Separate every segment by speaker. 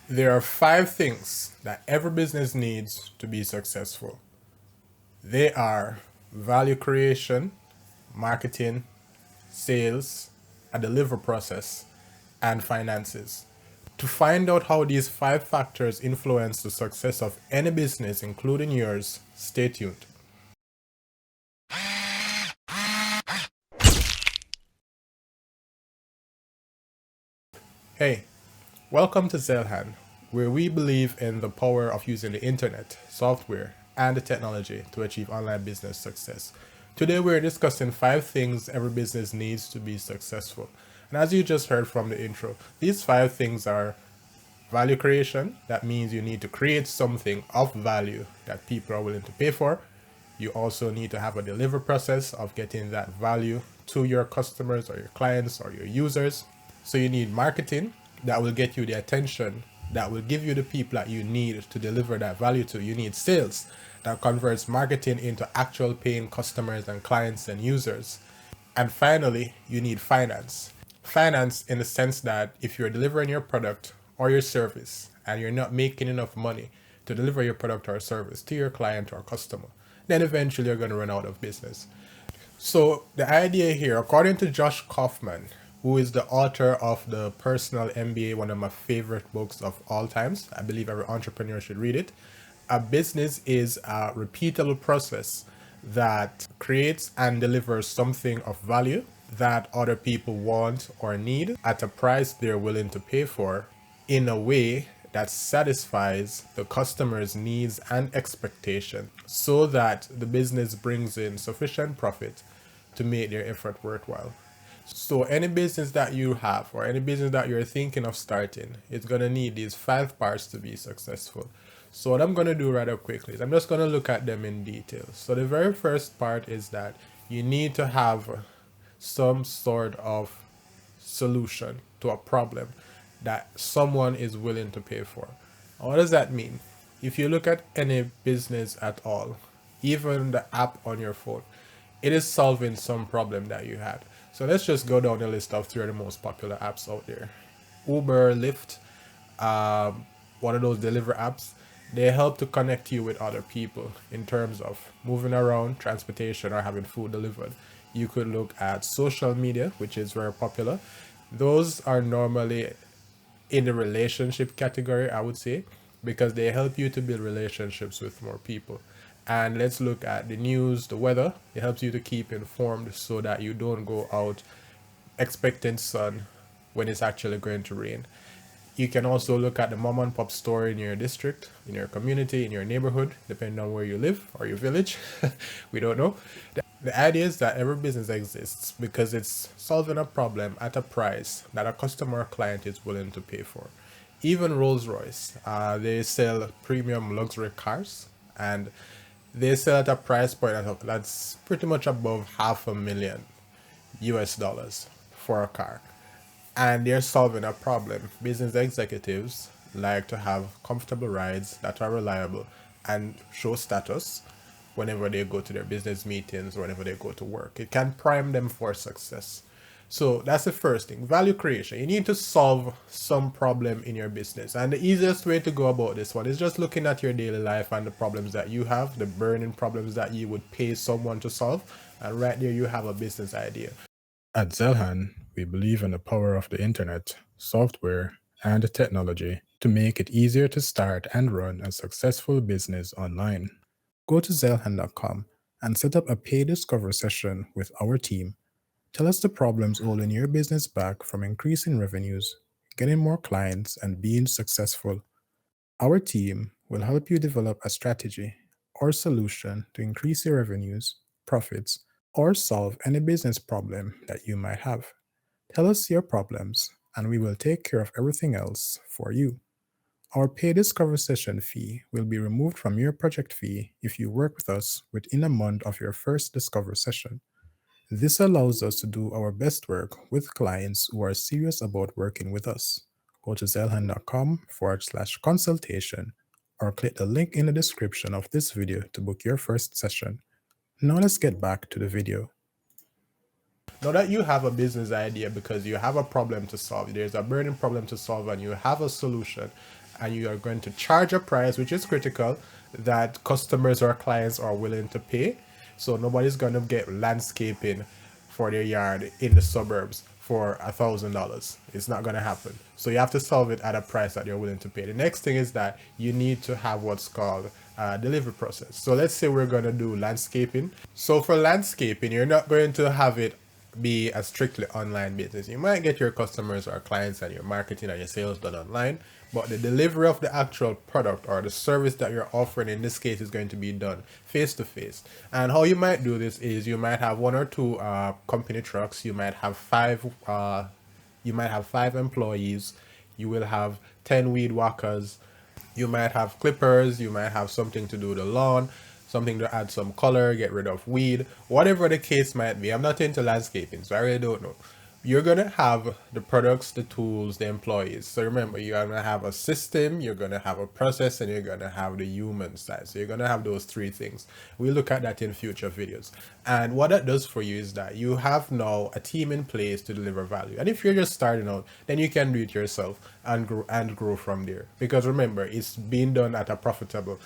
Speaker 1: There are 5 things that every business needs to be successful. They are value creation, marketing, sales, a delivery process, and finances. To find out how these 5 factors influence the success of any business, including yours, stay tuned. Hey, welcome to Zeilhan, where we believe in the power of using the internet, software, and the technology to achieve online business success. Today, we're discussing 5 things every business needs to be successful. And as you just heard from the intro, these 5 things are value creation. That means you need to create something of value that people are willing to pay for. You also need to have a delivery process of getting that value to your customers or your clients or your users. So you need marketing that will get you the attention, that will give you the people that you need to deliver that value to. You need sales that converts marketing into actual paying customers and clients and users. And finally, you need finance. Finance in the sense that if you're delivering your product or your service and you're not making enough money to deliver your product or service to your client or customer, then eventually you're going to run out of business. So the idea here, according to Josh Kaufman, who is the author of the Personal MBA, one of my favorite books of all times, I believe every entrepreneur should read it. A business is a repeatable process that creates and delivers something of value that other people want or need at a price they're willing to pay for in a way that satisfies the customer's needs and expectation so that the business brings in sufficient profit to make their effort worthwhile. So any business that you have or any business that you're thinking of starting, it's going to need these 5 parts to be successful. So what I'm going to do rather quickly is I'm just going to look at them in detail. So the very first part is that you need to have some sort of solution to a problem that someone is willing to pay for. What does that mean? If you look at any business at all, even the app on your phone, it is solving some problem that you had. So let's just go down the list of 3 of the most popular apps out there. Uber, Lyft, one of those delivery apps, they help to connect you with other people in terms of moving around, transportation, or having food delivered. You could look at social media, which is very popular. Those are normally in the relationship category, I would say, because they help you to build relationships with more people. And let's look at the news, the weather. It helps you to keep informed so that you don't go out expecting sun when it's actually going to rain. You can also look at the mom and pop store in your district, in your community, in your neighborhood, depending on where you live or your village. We don't know. The idea is that every business exists because it's solving a problem at a price that a customer or client is willing to pay for. Even Rolls-Royce, they sell premium luxury cars, and they sell at a price point that's pretty much above $500,000 for a car. And they're solving a problem. Business executives like to have comfortable rides that are reliable and show status whenever they go to their business meetings or whenever they go to work. It can prime them for success. So that's the first thing, value creation. You need to solve some problem in your business. And the easiest way to go about this one is just looking at your daily life and the problems that you have, the burning problems that you would pay someone to solve. And right there, you have a business idea. At Zeilhan, we believe in the power of the internet, software, and technology to make it easier to start and run a successful business online. Go to Zeilhan.com and set up a paid discovery session with our team. Tell us the problems holding your business back from increasing revenues, getting more clients, and being successful. Our team will help you develop a strategy or solution to increase your revenues, profits, or solve any business problem that you might have. Tell us your problems, and we will take care of everything else for you. Our paid discovery session fee will be removed from your project fee if you work with us within a month of your first discovery session. This allows us to do our best work with clients who are serious about working with us. Go to zeilhan.com/consultation or click the link in the description of this video to book your first session. Now let's get back to the video. Now that you have a business idea because you have a problem to solve, there's a burning problem to solve and you have a solution, and you are going to charge a price which is critical that customers or clients are willing to pay. So nobody's going to get landscaping for their yard in the suburbs for $1,000. It's not going to happen. So you have to solve it at a price that you're willing to pay. The next thing is that you need to have what's called a delivery process. So let's say we're going to do landscaping. So for landscaping, you're not going to have it be a strictly online business. You might get your customers or clients and your marketing and your sales done online, but the delivery of the actual product or the service that you're offering in this case is going to be done face to face. And how you might do this is you might have one or two company trucks. You might have five employees. You will have 10 weed whackers. You might have clippers. You might have something to do the lawn, something to add some color, get rid of weed, whatever the case might be. I'm not into landscaping, so I really don't know. You're gonna have the products, the tools, the employees. So remember, you're gonna have a system, you're gonna have a process, and you're gonna have the human side. So you're gonna have those three things. We'll look at that in future videos. And what that does for you is that you have now a team in place to deliver value. And if you're just starting out, then you can do it yourself and grow from there. Because remember, it's being done at a profitable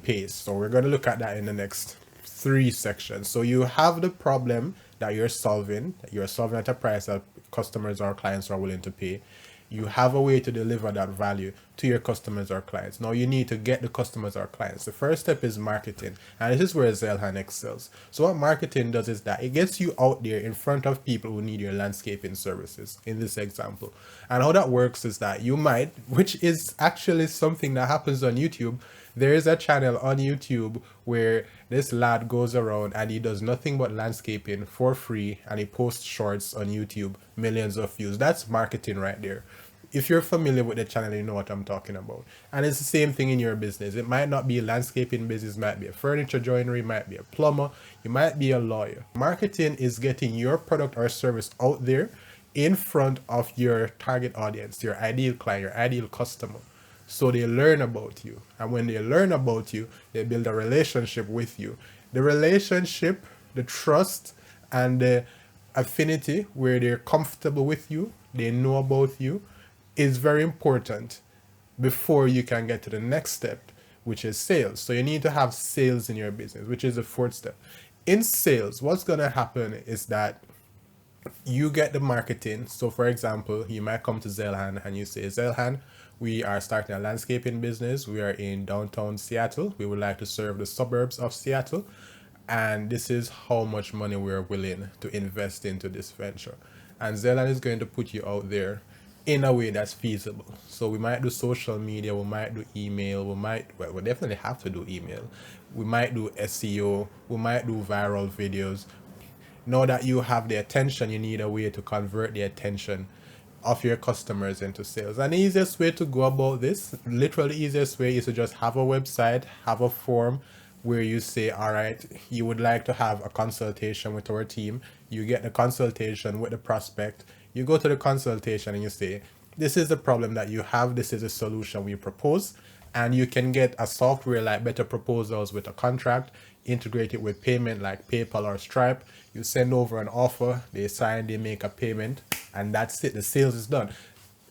Speaker 1: pace. So we're going to look at that in the next 3 sections. So you have the problem that you're solving at a price that customers or clients are willing to pay. You have a way to deliver that value to your customers or clients. Now you need to get the customers or clients. The first step is marketing, and this is where Zeilhan excels. So what marketing does is that it gets you out there in front of people who need your landscaping services in this example. And how that works is that you might, which is actually something that happens on YouTube, there is a channel on YouTube where this lad goes around and he does nothing but landscaping for free, and he posts shorts on YouTube, millions of views. That's marketing right there. If you're familiar with the channel, you know what I'm talking about. And it's the same thing in your business. It might not be a landscaping business, it might be a furniture joinery, might be a plumber, you might be a lawyer. Marketing is getting your product or service out there in front of your target audience, your ideal client, your ideal customer. So they learn about you. And when they learn about you, they build a relationship with you. The relationship, the trust, and the affinity where they're comfortable with you, they know about you, is very important before you can get to the next step, which is sales. So you need to have sales in your business, which is the 4th step. In sales, what's going to happen is that you get the marketing. So for example, you might come to Zeilhan and you say, Zeilhan, we are starting a landscaping business. We are in downtown Seattle. We would like to serve the suburbs of Seattle. And this is how much money we're willing to invest into this venture. And Zeilhan is going to put you out there in a way that's feasible. So we might do social media, we might do email, we definitely have to do email. We might do SEO, we might do viral videos. Now that you have the attention, you need a way to convert the attention of your customers into sales. And the easiest way to go about this, literally easiest way, is to just have a website, have a form where you say, all right, you would like to have a consultation with our team. You get the consultation with the prospect. You go to the consultation and you say, this is the problem that you have. This is a solution we propose. And you can get a software like Better Proposals with a contract, integrate it with payment like PayPal or Stripe. You send over an offer, they sign, they make a payment, and that's it. The sales is done.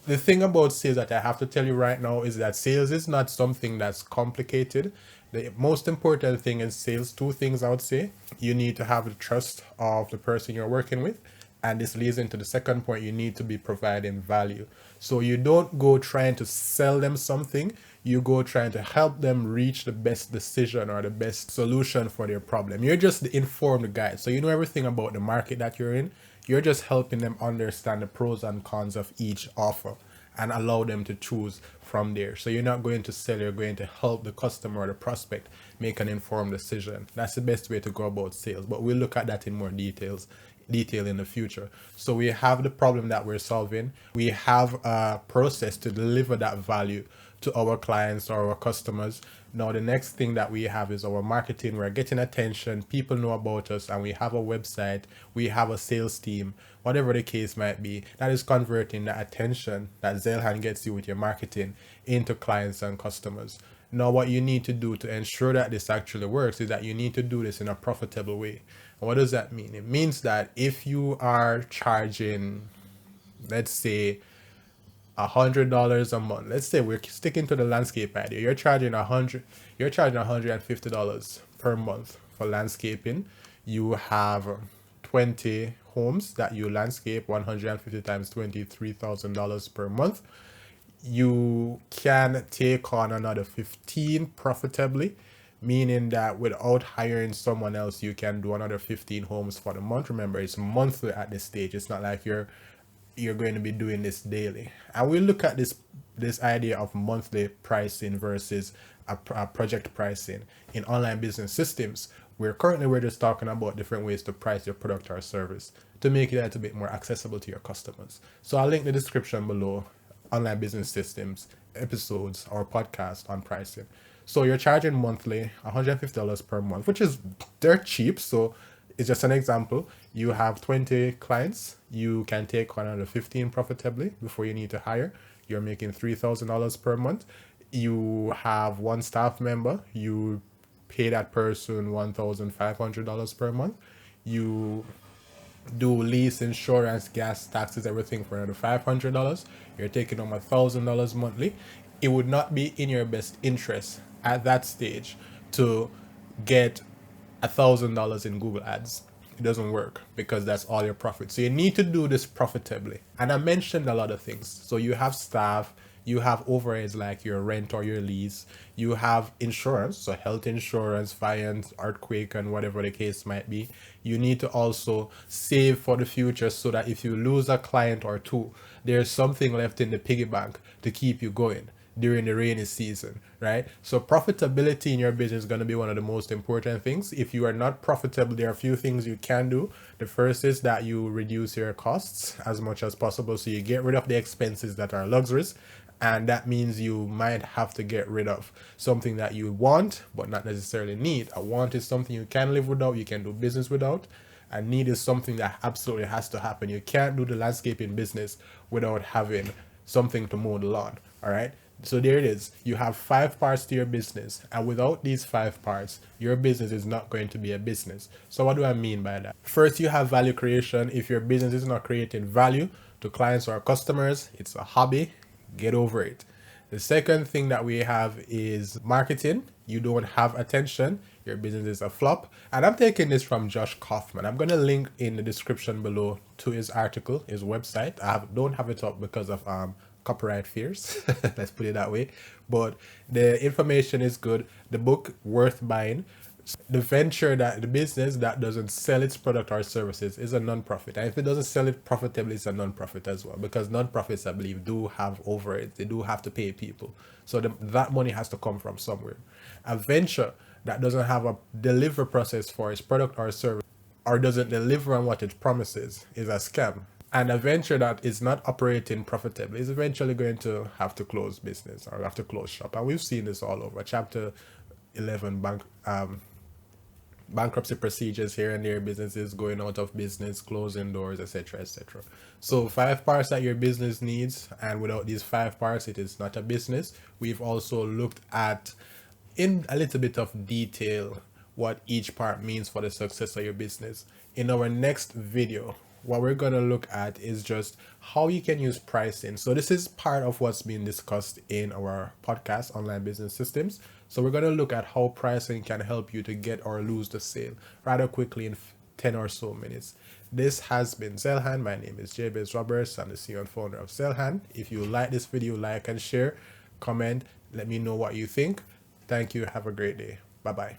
Speaker 1: The thing about sales that I have to tell you right now is that sales is not something that's complicated. The most important thing in sales, 2 things I would say. You need to have the trust of the person you're working with. And this leads into the second point, you need to be providing value. So you don't go trying to sell them something, you go trying to help them reach the best decision or the best solution for their problem. You're just the informed guide. So you know everything about the market that you're in. You're just helping them understand the pros and cons of each offer and allow them to choose from there. So you're not going to sell, you're going to help the customer or the prospect make an informed decision. That's the best way to go about sales. But we'll look at that in more detail in the future. So we have the problem that we're solving. We have a process to deliver that value to our clients or our customers. Now the next thing that we have is our marketing. We're getting attention, people know about us, and we have a website, we have a sales team, whatever the case might be. That is converting the attention that Zeilhan gets you with your marketing into clients and customers. Now what you need to do to ensure that this actually works is that you need to do this in a profitable way. And what does that mean? It means that if you are charging, let's say, $100 a month. Let's say we're sticking to the landscape idea. You're charging $150 per month for landscaping. You have 20 homes that you landscape, 150 times 20, $3,000 per month. You can take on another 15 profitably, meaning that without hiring someone else, you can do another 15 homes for the month. Remember, it's monthly at this stage. It's not like you're going to be doing this daily. And we look at this idea of monthly pricing versus a project pricing in online business systems. We're just talking about different ways to price your product or service to make it a little bit more accessible to your customers. So I'll link the description below, online business systems episodes or podcast on pricing. So you're charging monthly $150 per month, which is dirt cheap. So it's just an example. You have 20 clients, you can take on another 15 profitably before you need to hire. You're making $3,000 per month. You have one staff member, you pay that person $1,500 per month. You do lease, insurance, gas, taxes, everything for another $500. You're taking home $1,000 monthly. It would not be in your best interest at that stage to get $1,000 in Google ads. It doesn't work because that's all your profit. So you need to do this profitably. And I mentioned a lot of things. So you have staff, you have overheads like your rent or your lease, you have insurance, so health insurance, fire, earthquake, and whatever the case might be. You need to also save for the future so that if you lose a client or two, there's something left in the piggy bank to keep you going during the rainy season, right? So profitability in your business is going to be one of the most important things. If you are not profitable, there are a few things you can do. The first is that you reduce your costs as much as possible. So you get rid of the expenses that are luxuries. And that means you might have to get rid of something that you want, but not necessarily need. A want is something you can live without, you can do business without. A need is something that absolutely has to happen. You can't do the landscaping business without having something to mow the lawn, all right? So there it is. You have 5 parts to your business, and without these 5 parts, your business is not going to be a business. So what do I mean by that? First, you have value creation. If your business is not creating value to clients or customers, it's a hobby. Get over it. The second thing that we have is marketing. You don't have attention. Your business is a flop. And I'm taking this from Josh Kaufman. I'm going to link in the description below to his article, his website. Don't have it up because of copyright fears. Let's put it that way. But the information is good. The book worth buying. The business that doesn't sell its product or services is a non-profit. And if it doesn't sell it profitably, it's a non-profit as well. Because non-profits, I believe, do have overhead. They do have to pay people. So that money has to come from somewhere. A venture that doesn't have a delivery process for its product or service or doesn't deliver on what it promises is a scam. And a venture that is not operating profitably is eventually going to have to close business or have to close shop. And we've seen this all over. Chapter 11 bankruptcy procedures here and there, businesses going out of business, closing doors, etc., etc. So 5 parts that your business needs, and without these 5 parts, it is not a business. We've also looked at in a little bit of detail what each part means for the success of your business. In our next video, what we're going to look at is just how you can use pricing. So this is part of what's being discussed in our podcast, Online Business Systems. So we're going to look at how pricing can help you to get or lose the sale rather quickly in 10 or so minutes. This has been Zeilhan. My name is Jabez Roberts. I'm the CEO and founder of Zeilhan. If you like this video, like and share, comment, let me know what you think. Thank you. Have a great day. Bye-bye.